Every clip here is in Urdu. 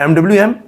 MWM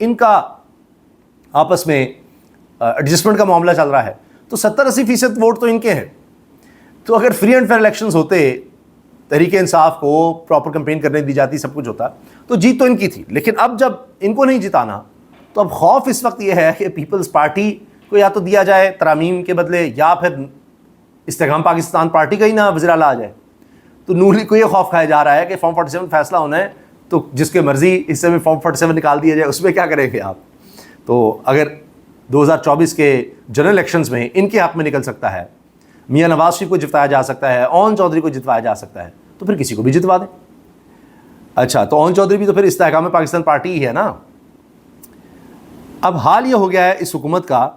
ان کا آپس میں ایڈجسٹمنٹ کا معاملہ چل رہا ہے. تو 70-80% ووٹ تو ان کے ہیں. تو اگر فری اینڈ فیئر الیکشنز ہوتے, تحریک انصاف کو پراپر کمپین کرنے دی جاتی, سب کچھ ہوتا, تو جیت تو ان کی تھی. لیکن اب جب ان کو نہیں جتانا, تو اب خوف اس وقت یہ ہے کہ پیپلز پارٹی کو یا تو دیا جائے ترامیم کے بدلے, یا پھر استحکام پاکستان پارٹی کا ہی نہ وزیر اعلیٰ آ جائے. تو نون لیگ کو یہ خوف کھایا جا رہا ہے کہ فارم 47 فیصلہ ہونا ہے تو جس کے مرضی حصے میں فارم 47 نکال دیا جائے, اس میں کیا کریں گے آپ. تو اگر 2024 کے جنرل الیکشنز میں ان کے حق میں نکل سکتا ہے, میاں نواز شریف کو جتوایا جا سکتا ہے, اون چودھری کو جتوایا جا سکتا ہے, تو پھر کسی کو بھی جتوا دیں. اچھا, تو اون چودھری بھی تو پھر استحکام پاکستان پارٹی ہی ہے نا. اب حال یہ ہو گیا ہے اس حکومت کا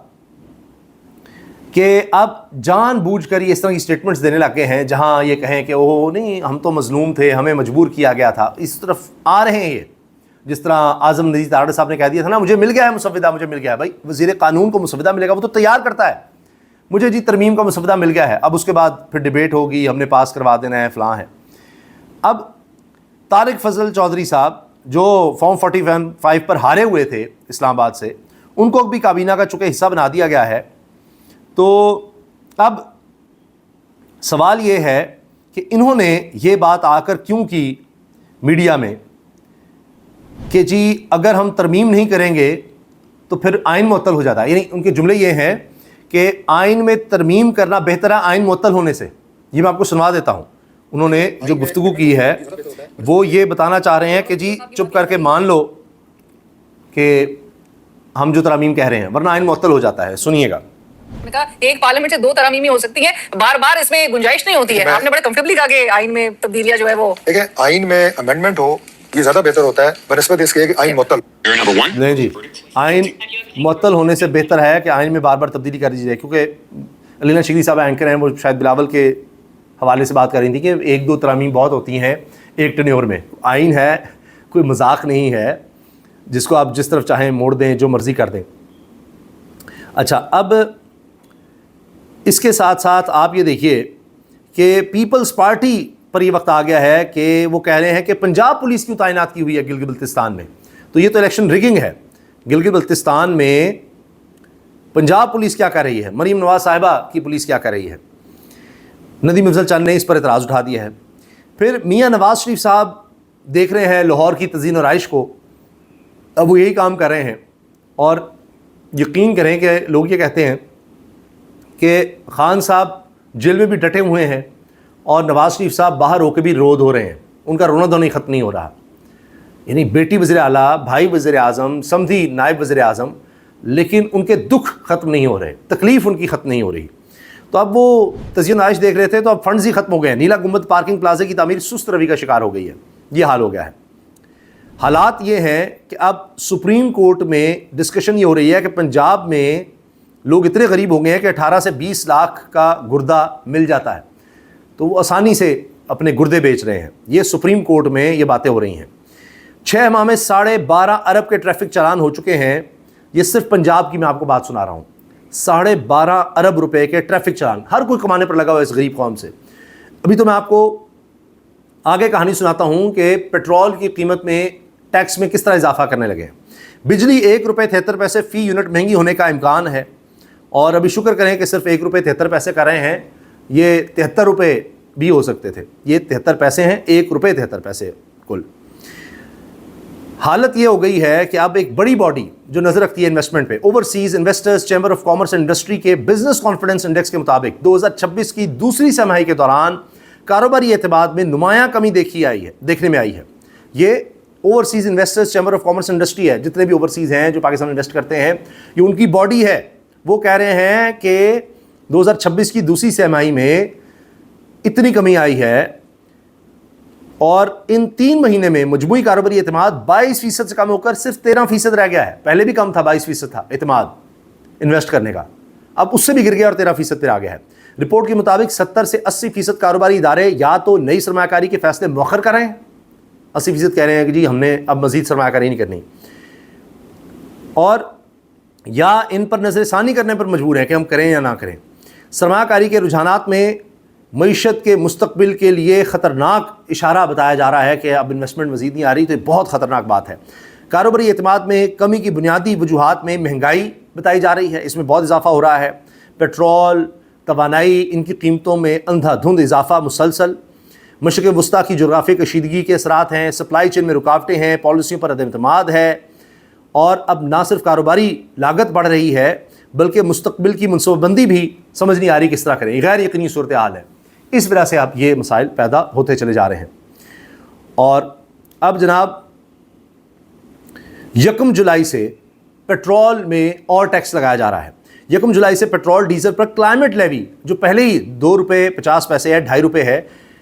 کہ اب جان بوجھ کر یہ اس طرح کی اسٹیٹمنٹس دینے لگے ہیں جہاں یہ کہیں کہ اوہ نہیں ہم تو مظلوم تھے, ہمیں مجبور کیا گیا تھا. اس طرف آ رہے ہیں یہ, جس طرح اعظم نذیر تارڑ صاحب نے کہہ دیا تھا نا, مجھے مل گیا ہے مسودہ, مجھے مل گیا ہے. بھائی وزیر قانون کو مسودہ ملے گا, وہ تو تیار کرتا ہے. مجھے جی ترمیم کا مسودہ مل گیا ہے, اب اس کے بعد پھر ڈیبیٹ ہوگی, ہم نے پاس کروا دینا ہے, فلاں ہے. اب طارق فضل چودھری صاحب جو فارم 45 پر ہارے ہوئے تھے اسلام آباد سے, ان کو بھی کابینہ کا چونکہ حصہ بنا دیا گیا ہے. تو اب سوال یہ ہے کہ انہوں نے یہ بات آ کر کیوں کی میڈیا میں کہ جی اگر ہم ترمیم نہیں کریں گے تو پھر آئین معطل ہو جاتا ہے. یعنی ان کے جملے یہ ہیں کہ آئین میں ترمیم کرنا بہتر ہے آئین معطل ہونے سے. یہ میں آپ کو سنوا دیتا ہوں. انہوں نے جو گفتگو کی ہے وہ یہ بتانا چاہ رہے ہیں کہ جی چپ کر کے مان لو کہ ہم جو ترامیم کہہ رہے ہیں, ورنہ آئین معطل ہو جاتا ہے. سنیے گا. ایک پارلیمنٹ سے 2 ترامیم ہو سکتی ہیں, بار بار اس میں گنجائش نہیں ہوتی ہے. آپ نے بڑے کمفرٹیبلی کہا کہ آئین میں تبدیلیاں جو ہے وہ دیکھیں آئین میں امینڈمنٹ ہو یہ زیادہ بہتر ہوتا ہے بنسبت اس کے کہ آئین معطل نہیں. جی آئین معطل ہونے سے بہتر ہے کہ آئین میں بار بار تبدیلی کر دی جائے, کیونکہ علینا شکری صاحب اینکر ہیں, وہ شاید بلاول کے حوالے سے بات کر رہی تھی کہ 1-2 ترامیم بہت ہوتی ہیں ایک ٹینیور میں. آئین ہے, کوئی مذاق نہیں ہے جس کو آپ جس طرف چاہیں موڑ دیں, جو مرضی کر دیں. اچھا, اب اس کے ساتھ ساتھ آپ یہ دیکھیے کہ پیپلز پارٹی پر یہ وقت آ گیا ہے کہ وہ کہہ رہے ہیں کہ پنجاب پولیس کیوں تعینات کی ہوئی ہے گلگت بلتستان میں. تو یہ تو الیکشن ریگنگ ہے. گلگت بلتستان میں پنجاب پولیس کیا کر رہی ہے, مریم نواز صاحبہ کی پولیس کیا کر رہی ہے. ندیم افضل چند نے اس پر اعتراض اٹھا دیا ہے. پھر میاں نواز شریف صاحب دیکھ رہے ہیں لاہور کی تزئین و آرائش کو, اب وہ یہی کام کر رہے ہیں. اور یقین کریں کہ لوگ یہ کہتے ہیں کہ خان صاحب جیل میں بھی ڈٹے ہوئے ہیں اور نواز شریف صاحب باہر ہو کے بھی رو دھو رہے ہیں, ان کا رونا دھونا ختم نہیں ہو رہا. یعنی بیٹی وزیر اعلیٰ, بھائی وزیر اعظم, سمدھی نائب وزیر اعظم, لیکن ان کے دکھ ختم نہیں ہو رہے, تکلیف ان کی ختم نہیں ہو رہی. تو اب وہ تزئین آرائش دیکھ رہے تھے تو اب فنڈز ہی ختم ہو گئے ہیں. نیلا گنبد پارکنگ پلازے کی تعمیر سست روی کا شکار ہو گئی ہے. یہ حال ہو گیا ہے. حالات یہ ہیں کہ اب سپریم کورٹ میں ڈسکشن یہ ہو رہی ہے کہ پنجاب میں لوگ اتنے غریب ہو گئے ہیں کہ 18 سے 20 لاکھ کا گردہ مل جاتا ہے, تو وہ آسانی سے اپنے گردے بیچ رہے ہیں. یہ سپریم کورٹ میں یہ باتیں ہو رہی ہیں. 6 ماہ میں 12.5 ارب کے ٹریفک چالان ہو چکے ہیں. یہ صرف پنجاب کی میں آپ کو بات سنا رہا ہوں. 12.5 ارب روپے کے ٹریفک چالان, ہر کوئی کمانے پر لگا ہوا ہے اس غریب قوم سے. ابھی تو میں آپ کو آگے کہانی سناتا ہوں کہ پیٹرول کی قیمت میں ٹیکس میں کس طرح اضافہ کرنے لگے ہیں. بجلی 1 روپے 73 پیسے فی یونٹ مہنگی ہونے کا امکان ہے, اور ابھی شکر کریں کہ صرف 1 روپے 73 پیسے کر رہے ہیں. یہ 73 روپے بھی ہو سکتے تھے. یہ 73 پیسے ہیں, 1 روپے 73 پیسے کل. حالت یہ ہو گئی ہے کہ اب ایک بڑی باڈی جو نظر رکھتی ہے انویسٹمنٹ پہ, overseas investors chamber of commerce and industry کے بزنس کانفیڈنس انڈیکس کے مطابق 2026 کی دوسری سہ ماہی کے دوران کاروباری اعتماد میں نمایاں کمی دیکھنے میں آئی ہے. یہ overseas investors chamber of commerce and industry ہے, جتنے بھی اوورسیز ہیں جو پاکستان میں انویسٹ کرتے ہیں, یہ ان کی باڈی ہے. وہ کہہ رہے ہیں کہ 2026 کی دوسری سہ ماہی میں اتنی کمی آئی ہے, اور ان 3 مہینے میں مجموعی کاروباری اعتماد 22% سے کم ہو کر صرف 13% رہ گیا ہے. پہلے بھی کم تھا, 22% تھا اعتماد انویسٹ کرنے کا, اب اس سے بھی گر گیا اور 13% پر آ گیا ہے. رپورٹ کے مطابق 70 سے 80% کاروباری ادارے یا تو نئی سرمایہ کاری کے فیصلے مؤخر کر رہے ہیں, 80% کہہ رہے ہیں کہ جی ہم نے اب مزید سرمایہ کاری نہیں کرنی, اور یا ان پر نظر ثانی کرنے پر مجبور ہیں کہ ہم کریں یا نہ کریں. سرمایہ کاری کے رجحانات میں معیشت کے مستقبل کے لیے خطرناک اشارہ بتایا جا رہا ہے کہ اب انویسٹمنٹ مزید نہیں آ رہی, تو یہ بہت خطرناک بات ہے. کاروباری اعتماد میں کمی کی بنیادی وجوہات میں مہنگائی بتائی جا رہی ہے، اس میں بہت اضافہ ہو رہا ہے، پیٹرول، توانائی، ان کی قیمتوں میں اندھا دھند اضافہ مسلسل، مشرق وسطیٰ کی جغرافیائی کشیدگی کے اثرات ہیں، سپلائی چین میں رکاوٹیں ہیں، پالیسیوں پر عدم اعتماد ہے، اور اب نہ صرف کاروباری لاگت بڑھ رہی ہے بلکہ مستقبل کی منصوبہ بندی بھی سمجھ نہیں آ رہی کس طرح کریں، غیر یقینی صورتحال ہے۔ اس وجہ سے اب یہ مسائل پیدا ہوتے چلے جا رہے ہیں۔ اور اب جناب 1 جولائی سے پیٹرول میں اور ٹیکس لگایا جا رہا ہے۔ 1 جولائی سے پیٹرول ڈیزل پر کلائمیٹ لیوی جو پہلے ہی ₹2.50 ہے، ₹2.5 ہے،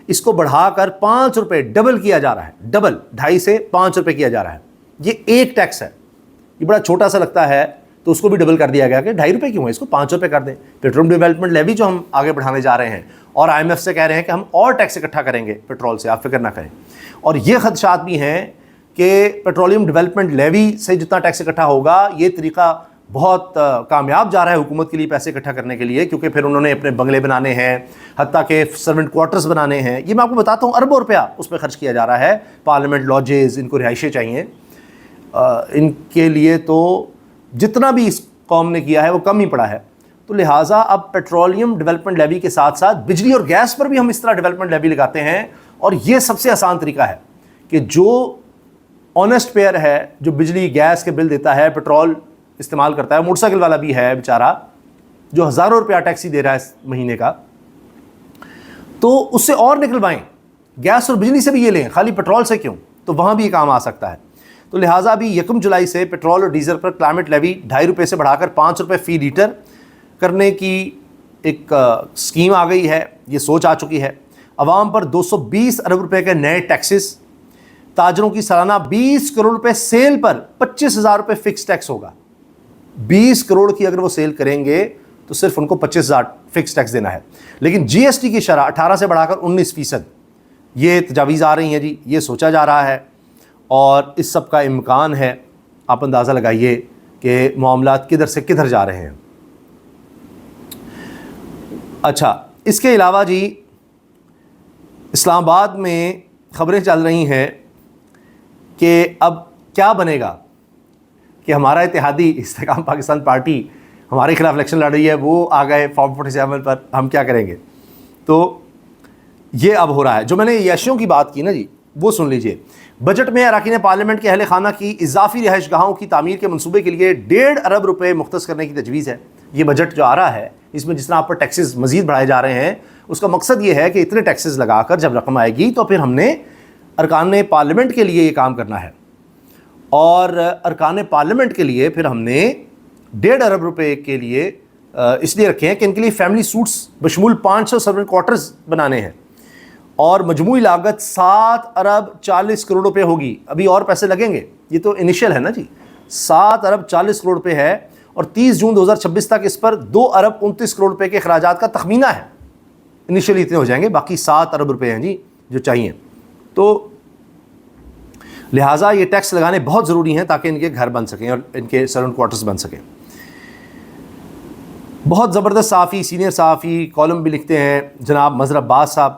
اس کو بڑھا کر ₹5 ڈبل کیا جا رہا ہے، ڈبل، 2.5 سے ₹5 کیا جا رہا ہے۔ یہ ایک ٹیکس ہے، یہ بڑا چھوٹا سا لگتا ہے تو اس کو بھی ڈبل کر دیا گیا کہ ₹2.5 کیوں ہے، اس کو ₹5 کر دیں۔ پیٹرولیم ڈیولپمنٹ لیوی جو ہم آگے بڑھانے جا رہے ہیں، اور IMF سے کہہ رہے ہیں کہ ہم اور ٹیکس اکٹھا کریں گے پیٹرول سے، آپ فکر نہ کریں۔ اور یہ خدشات بھی ہیں کہ پیٹرولیم ڈیولپمنٹ لیوی سے جتنا ٹیکس اکٹھا ہوگا، یہ طریقہ بہت کامیاب جا رہا ہے حکومت کے لیے پیسے اکٹھا کرنے کے لیے، کیونکہ پھر انہوں نے اپنے بنگلے بنانے ہیں، حتیٰ کہ سرونٹ کوارٹرز بنانے ہیں۔ یہ میں آپ کو بتاتا ہوں، اربوں روپیہ اس پہ خرچ کیا جا رہا ہے، پارلیمنٹ لاجز، ان کو رہائشیں چاہیے، ان کے لیے تو جتنا بھی اس قوم نے کیا ہے وہ کم ہی پڑا ہے۔ تو لہٰذا اب پیٹرولیم ڈیولپمنٹ لیوی کے ساتھ ساتھ بجلی اور گیس پر بھی ہم اس طرح ڈیولپمنٹ لیوی لگاتے ہیں، اور یہ سب سے آسان طریقہ ہے کہ جو آنیسٹ پیئر ہے، جو بجلی گیس کے بل دیتا ہے، پیٹرول استعمال کرتا ہے، موٹر سائیکل والا بھی ہے بیچارہ جو ہزاروں روپیہ ٹیکسی دے رہا ہے اس مہینے کا، تو اس سے اور نکلوائیں، گیس اور بجلی سے بھی یہ لیں، خالی پیٹرول سے کیوں، تو وہاں بھی یہ کام آ سکتا ہے۔ تو لہٰذا ابھی 1 جولائی سے پیٹرول اور ڈیزل پر کلائمیٹ لیوی ₹2.5 سے بڑھا کر ₹5 فی لیٹر کرنے کی ایک اسکیم آ گئی ہے، یہ سوچ آ چکی ہے۔ عوام پر ₹220 ارب کے نئے ٹیکسز، تاجروں کی سالانہ ₹20 کروڑ سیل پر ₹25,000 فکس ٹیکس ہوگا۔ 20 کروڑ کی اگر وہ سیل کریں گے تو صرف ان کو 25,000 فکس ٹیکس دینا ہے، لیکن GST کی شرح 18 سے بڑھا کر 19%، یہ تجاویز آ رہی ہیں جی، یہ سوچا جا رہا ہے، اور اس سب کا امکان ہے۔ آپ اندازہ لگائیے کہ معاملات کدھر سے کدھر جا رہے ہیں۔ اچھا، اس کے علاوہ جی اسلام آباد میں خبریں چل رہی ہیں کہ اب کیا بنے گا، کہ ہمارا اتحادی استحکام پاکستان پارٹی ہمارے خلاف الیکشن لڑ رہی ہے، وہ آ گئے فارم 47 پر، ہم کیا کریں گے۔ تو یہ اب ہو رہا ہے۔ جو میں نے یشیوں کی بات کی نا جی، وہ سن لیجئے۔ بجٹ میں اراکین پارلیمنٹ کے اہل خانہ کی اضافی رہائش گاہوں کی تعمیر کے منصوبے کے لیے ₹1.5 ارب مختص کرنے کی تجویز ہے۔ یہ بجٹ جو آ رہا ہے، اس میں جس طرح آپ پر ٹیکسز مزید بڑھائے جا رہے ہیں، اس کا مقصد یہ ہے کہ اتنے ٹیکسز لگا کر جب رقم آئے گی تو پھر ہم نے ارکان پارلیمنٹ کے لیے یہ کام کرنا ہے، اور ارکان پارلیمنٹ کے لیے پھر ہم نے ₹1.5 ارب کے لیے اس لیے رکھے ہیں کہ ان کے لیے فیملی سوٹس بشمول 500 سرونٹ کوارٹرز بنانے ہیں، اور مجموعی لاگت ₹7.40 ارب ہوگی۔ ابھی اور پیسے لگیں گے، یہ تو انیشیل ہے نا جی، ₹7.40 ارب ہے، اور 30 جون 2026 تک اس پر ₹2.29 ارب کے اخراجات کا تخمینہ ہے۔ انیشیلی اتنے ہو جائیں گے، باقی ₹7 ارب ہیں جی جو چاہیے۔ تو لہٰذا یہ ٹیکس لگانے بہت ضروری ہیں تاکہ ان کے گھر بن سکیں اور ان کے سرونٹ کوارٹرز بن سکیں۔ بہت زبردست صحافی، سینئر صحافی، کالم بھی لکھتے ہیں جناب مظہر عباس صاحب،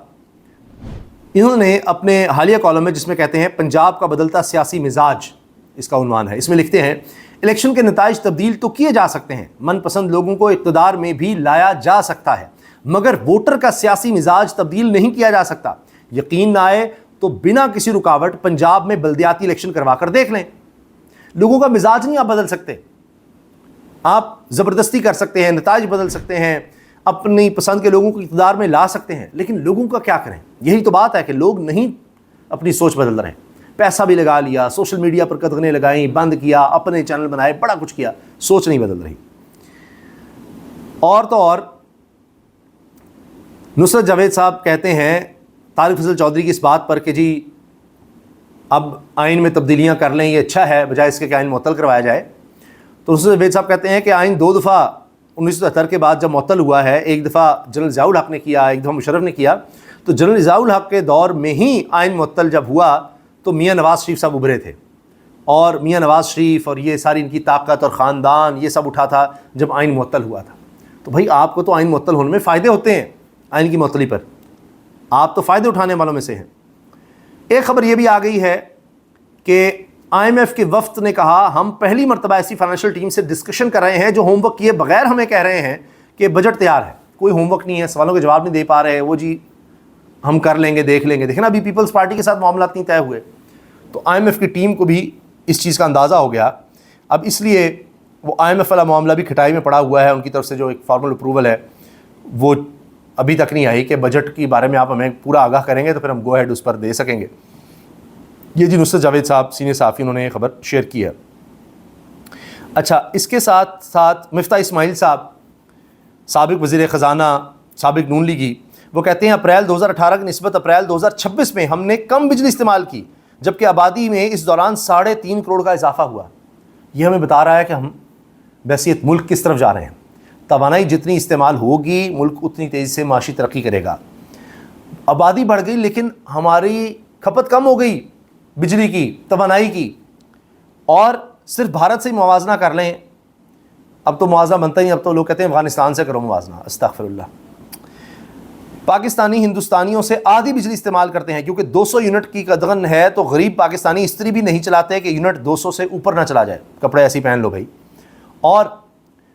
انہوں نے اپنے حالیہ کالم میں، جس میں کہتے ہیں پنجاب کا بدلتا سیاسی مزاج، اس کا عنوان ہے، اس میں لکھتے ہیں الیکشن کے نتائج تبدیل تو کیے جا سکتے ہیں، من پسند لوگوں کو اقتدار میں بھی لایا جا سکتا ہے، مگر ووٹر کا سیاسی مزاج تبدیل نہیں کیا جا سکتا۔ یقین نہ آئے تو بنا کسی رکاوٹ پنجاب میں بلدیاتی الیکشن کروا کر دیکھ لیں۔ لوگوں کا مزاج نہیں آپ بدل سکتے، آپ زبردستی کر سکتے ہیں، نتائج بدل سکتے ہیں، اپنی پسند کے لوگوں کو اقتدار میں لا سکتے ہیں، لیکن لوگوں کا کیا کریں؟ یہی تو بات ہے کہ لوگ نہیں اپنی سوچ بدل رہے ہیں۔ پیسہ بھی لگا لیا، سوشل میڈیا پر قدغنیں لگائیں، بند کیا، اپنے چینل بنائے، بڑا کچھ کیا، سوچ نہیں بدل رہی۔ اور تو اور نصرت جاوید صاحب کہتے ہیں طارق فضل چودھری کی اس بات پر کہ جی اب آئین میں تبدیلیاں کر لیں، یہ اچھا ہے بجائے اس کے کہ آئین معطل کروایا جائے۔ تو نصرت جاوید صاحب کہتے ہیں کہ آئین 2 دفعہ 1973 کے بعد جب معطل ہوا ہے، ایک دفعہ جنرل ضیاء الحق نے کیا، ایک دفعہ مشرف نے کیا، تو جنرل ضیاء الحق کے دور میں ہی آئین معطل جب ہوا تو میاں نواز شریف صاحب ابھرے تھے، اور میاں نواز شریف اور یہ ساری ان کی طاقت اور خاندان یہ سب اٹھا تھا جب آئین معطل ہوا تھا۔ تو بھائی آپ کو تو آئین معطل ہونے میں فائدے ہوتے ہیں، آئین کی معطلی پر آپ تو فائدے اٹھانے والوں میں سے ہیں۔ ایک خبر یہ بھی آ گئی ہے کہ IMF کے وفد نے کہا ہم پہلی مرتبہ ایسی فائنینشیل ٹیم سے ڈسکشن کر رہے ہیں جو ہوم ورک کیے بغیر ہمیں کہہ رہے ہیں کہ بجٹ تیار ہے. کوئی ہوم ورک نہیں ہے, سوالوں کے جواب نہیں دے پا رہے, وہ جی ہم کر لیں گے, دیکھ لیں گے. دیکھیں نا ابھی پیپلز پارٹی کے ساتھ معاملات نہیں طے ہوئے. تو IMF کی ٹیم کو بھی اس چیز کا اندازہ ہو گیا. اب اس لیے وہ IMF والا معاملہ بھی کھٹائی میں پڑا ہوا ہے. ان کی طرف سے جو ایک فارمل اپروول ہے وہ ابھی تک نہیں آئی کہ بجٹ کے بارے میں آپ ہمیں پورا آگاہ کریں گے تو پھر ہم گو ہیڈ اس پر دے سکیں گے. یہ جی نصرت جاوید صاحب سینئر صحافی انہوں نے یہ خبر شیئر کی ہے. اچھا, اس کے ساتھ ساتھ مفتاح اسماعیل صاحب سابق وزیر خزانہ, سابق نون لیگی, وہ کہتے ہیں اپریل 2018 کی نسبت اپریل 2026 میں ہم نے کم بجلی استعمال کی جبکہ آبادی میں اس دوران 3.5 کروڑ کا اضافہ ہوا. یہ ہمیں بتا رہا ہے کہ ہم بحیثیت ملک کس طرف جا رہے ہیں. توانائی جتنی استعمال ہوگی ملک اتنی تیزی سے معاشی ترقی کرے گا. آبادی بڑھ گئی لیکن ہماری کھپت کم ہو گئی بجلی کی, توانائی کی. اور صرف بھارت سے ہی موازنہ کر لیں, اب تو موازنہ بنتا ہی, اب تو لوگ کہتے ہیں افغانستان سے کرو موازنہ. استغفر اللہ. پاکستانی ہندوستانیوں سے آدھی بجلی استعمال کرتے ہیں کیونکہ 200 یونٹ کی قدغن ہے تو غریب پاکستانی استری بھی نہیں چلاتے کہ یونٹ 200 سے اوپر نہ چلا جائے. کپڑے ایسے پہن لو بھائی. اور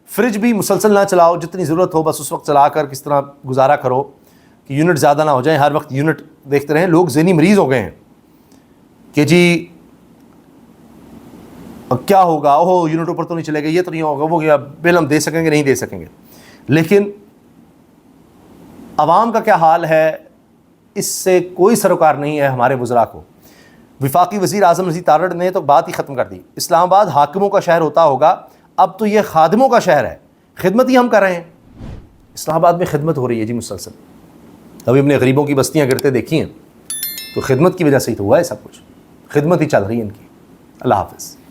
فریج بھی مسلسل نہ چلاؤ, جتنی ضرورت ہو بس اس وقت چلا کر کس طرح گزارا کرو کہ یونٹ زیادہ نہ ہو جائیں. ہر وقت یونٹ دیکھتے رہیں. لوگ ذہنی مریض ہو گئے ہیں کہ جی کیا ہوگا, اوہ یونٹ اوپر تو نہیں چلے گا, یہ تو نہیں ہوگا, وہ گیا, بل ہم دے سکیں گے نہیں دے سکیں گے. لیکن عوام کا کیا حال ہے اس سے کوئی سروکار نہیں ہے ہمارے وزراء کو. وفاقی وزیر اعظم نذیر تارڑ نے تو بات ہی ختم کر دی. اسلام آباد حاکموں کا شہر ہوتا ہوگا, اب تو یہ خادموں کا شہر ہے. خدمت ہی ہم کر رہے ہیں. اسلام آباد میں خدمت ہو رہی ہے جی مسلسل. ابھی ہم نے غریبوں کی بستیاں گرتے دیکھی ہیں تو خدمت کی وجہ سے ہی تو ہوا ہے سب کچھ. خدمت ہی چل رہی ہے ان کی. اللہ حافظ.